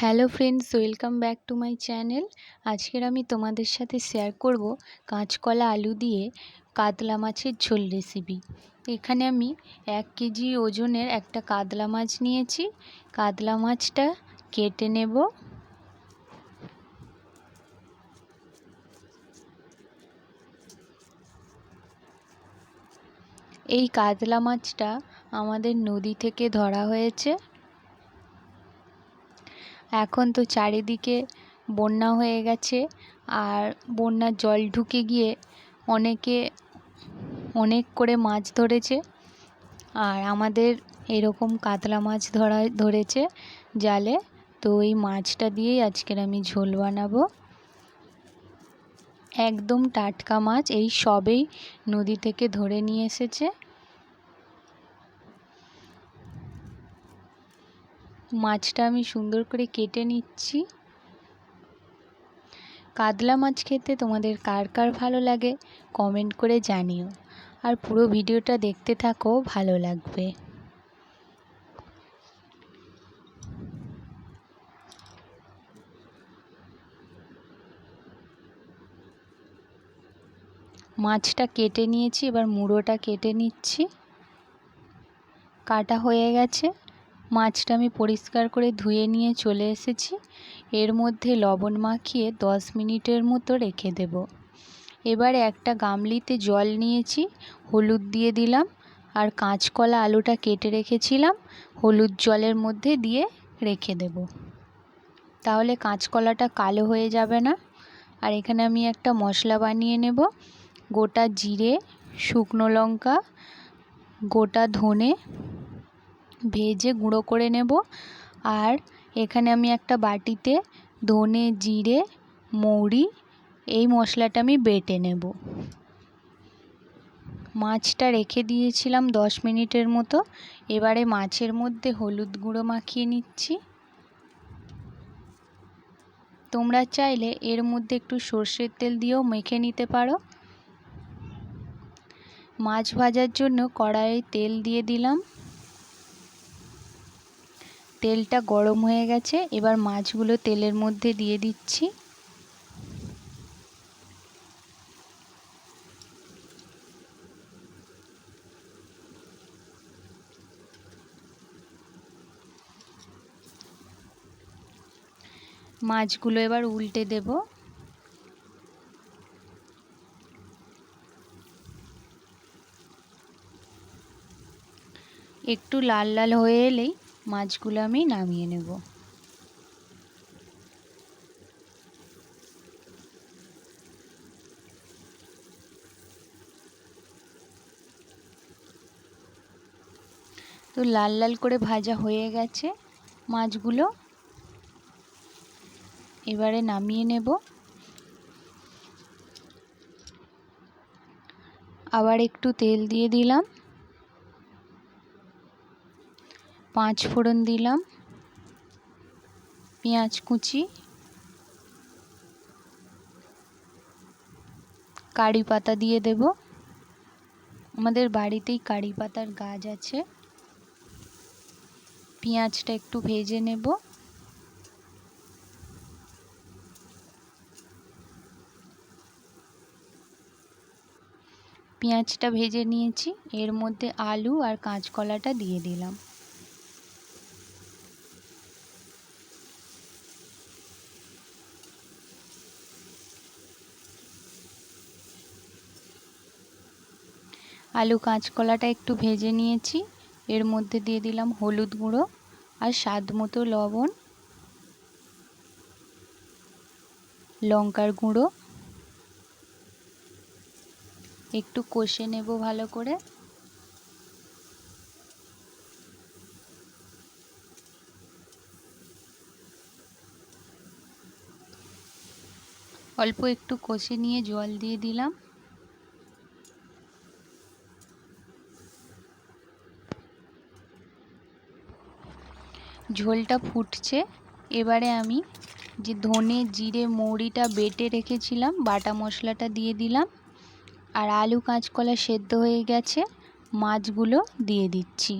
Hello friends, welcome back to my channel. আজকের আমি তোমাদের সাথে শেয়ার করব কাঁচকলা আলু দিয়ে কাতলা মাছের ঝোল রেসিপি। এখানে আমি 1 কেজি ওজনের একটা কাতলা মাছ নিয়েছি। কাতলা মাছটা কেটে নেব। এই কাতলা মাছটা আমাদের নদী থেকে ধরা হয়েছে। এখন তো চারিদিকে বন্যা হয়ে গেছে, আর বন্যার জল ঢুকে গিয়ে অনেকে অনেক করে মাছ ধরেছে। আর আমাদের এরকম কাতলা মাছ ধরেছে জালে। তো এই মাছটা দিয়েই আজকের আমি ঝোল বানাবো। একদম টাটকা মাছ, এই সবেই নদী থেকে ধরে নিয়ে এসেছে। মাছটা আমি সুন্দর করে কেটে নিচ্ছি। কাতলা মাছ খেতে তোমাদের কার কার ভালো লাগে কমেন্ট করে জানিও, আর পুরো ভিডিওটা দেখতে থাকো, ভালো লাগবে। মাছটা কেটে নিয়েছি, এবার মুড়োটা কেটে নিচ্ছি। কাটা হয়ে গেছে। মাছটা আমি পরিষ্কার করে ধুয়ে নিয়ে চলে এসেছি। এর মধ্যে লবণ মাখিয়ে 10 মিনিটের মতো রেখে দেব। এবারে একটা গামলিতে জল নিয়েছি, হলুদ দিয়ে দিলাম, আর কাঁচকলা আলুটা কেটে রেখেছিলাম হলুদ জলের মধ্যে দিয়ে রেখে দেব। তাহলে কাঁচকলাটা কালো হয়ে যাবে না। আর এখানে আমি একটা মশলা বানিয়ে নেব। গোটা জিরে, শুকনো লঙ্কা, গোটা ধনে ভেজে গুঁড়ো করে নেব। আর এখানে আমি একটা বাটিতে ধনে, জিরে, মৌরি এই মশলাটা আমি বেটে নেব। মাছটা রেখে দিয়েছিলাম 10 মিনিটের মতো। এবারে মাছের মধ্যে হলুদ গুঁড়ো মাখিয়ে নিচ্ছি। তোমরা চাইলে এর মধ্যে একটু সর্ষের তেল দিয়েও মেখে নিতে পারো। মাছ ভাজার জন্য কড়াইয়ে তেল দিয়ে দিলাম। তেলটা গরম হয়ে গেছে, এবার মাছগুলো তেলের মধ্যে দিয়ে দিচ্ছি। মাছগুলো এবার উল্টে দেব। একটু লাল লাল হয়ে এলেই মাছগুলো আমি নামিয়ে নেব। তো লাল লাল করে ভাজা হয়ে গেছে মাছগুলো, এবারে নামিয়ে নেব। আবার একটু তেল দিয়ে দিলাম, 5 ফোড়ন দিলাম, পেঁয়াজ কুচি, কারি পাতা দিয়ে দেব। আমাদের বাড়িতেই কারি পাতার গাছ আছে। পেঁয়াজটা একটু ভেজে নেব। পেঁয়াজটা ভেজে নিয়েছি, এর মধ্যে আলু আর কাঁচকলাটা দিয়ে দিলাম। আলু কাঁচকলাটা একটু ভেজে নিয়েছি, এর মধ্যে দিয়ে দিলাম হলুদ গুঁড়ো আর স্বাদ মতো লবণ, লঙ্কার গুঁড়ো। একটু কষে নেব ভালো করে। অল্প একটু কষে নিয়ে জল দিয়ে দিলাম। ঝোলটা ফুটছে। এবারে আমি যে ধনে, জিরে, মৌরিটা বেটে রেখেছিলাম, বাটা মশলাটা দিয়ে দিলাম। আর আলু কাঁচকলা সেদ্ধ হয়ে গেছে, মাছগুলো দিয়ে দিচ্ছি।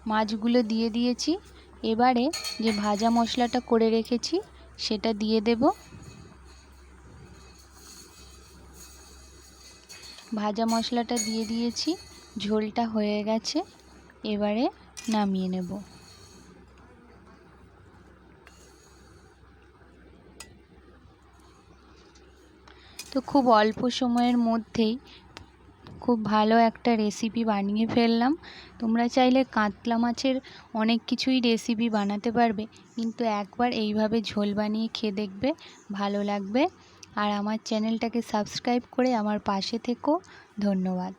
মাছগুলো দিয়ে দিয়েছি। এবারে যে ভাজা মশলাটা করে রেখেছি সেটা দিয়ে দেব। ভাজা মশলাটা দিয়ে দিয়েছি, ঝোলটা হয়ে গেছে, এবারে নামিয়ে নেব। তো খুব অল্প সময়ের মধ্যেই খুব ভালো একটা রেসিপি বানিয়ে ফেললাম। তোমরা চাইলে কাতলা মাছের অনেক কিছুই রেসিপি বানাতে পারবে, কিন্তু একবার এইভাবে ঝোল বানিয়ে খেয়ে দেখবে, ভালো লাগবে। আর আমার চ্যানেলটাকে সাবস্ক্রাইব করে আমার পাশে থেকো। ধন্যবাদ।